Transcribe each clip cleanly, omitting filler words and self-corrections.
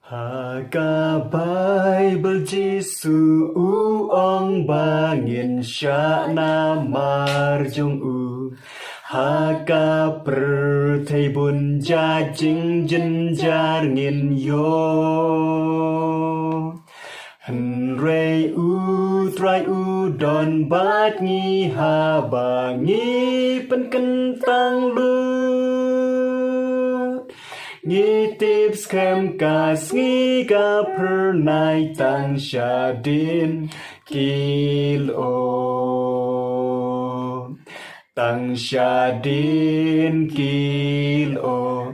Haka Bible Jisu ong bangin sya na marjong Haka per thầy bun ja jing jin jar ngin yo Hân rei trai don bat ngi ha ba ngi pen kentang lut Ngi tips kem kas ngi ka per nai tang sha din kil o Tang sha din kil o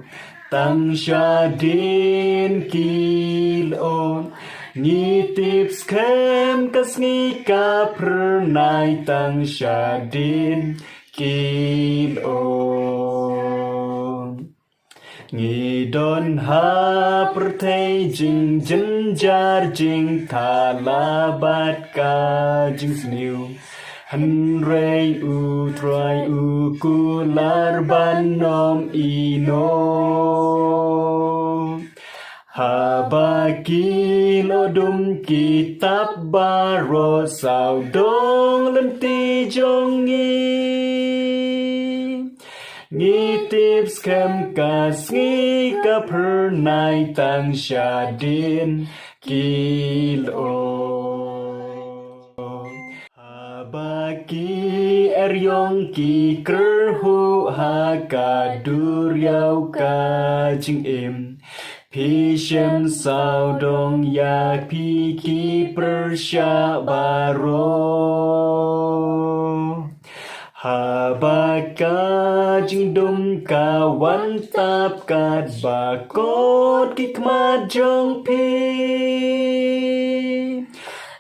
Tang sha din kil o Ngi tips kem kas ngi ka per nai tang sha din kil o Ngi don ha per thei jing jin jar jing tha la bat ka jing sniu Hân rei trai ku lar ban nom ino Haba kilo dum kitab baro sao dong lenti jongi Ngi tips kem kas ngi ka per nai tang sha din kilo Bagi eryong ki kerhu ha ka duryau ka jing im Pi shem sao dong yak pi ki persya baro Ha ba ka jing dum ka wan tap kat ba kot ki kmat jong pi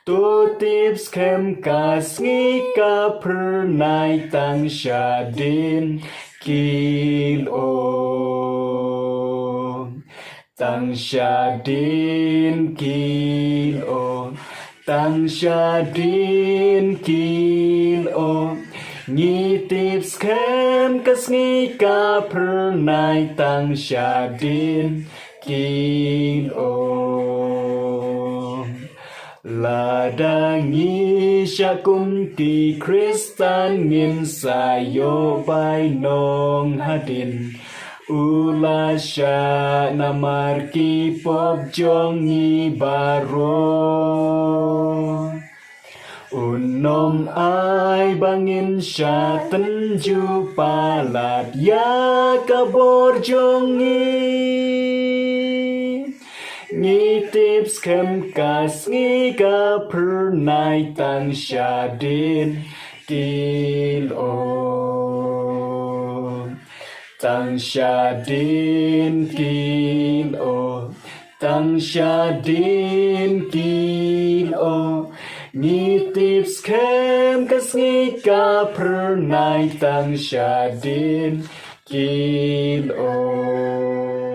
Tu tips kem kas ngi ka per nai tang sha din kil o Tang sha din kil o Tang sha din kil o Ngi tips kem kas ngi ka per nai tang sha din kil o Ladangi syakum ki Kristan ngin sayo bai nong hadin Ula sya namar ki pop jongi baro Unom ai bangin sya tenju palat ya kabor jongi Ngi tips kem kas ngi ka per nai tang sha din kil o Tang sha din kil o Tang sha din kil o Ngi tips kem kas ngi ka per nai tang sha din kil o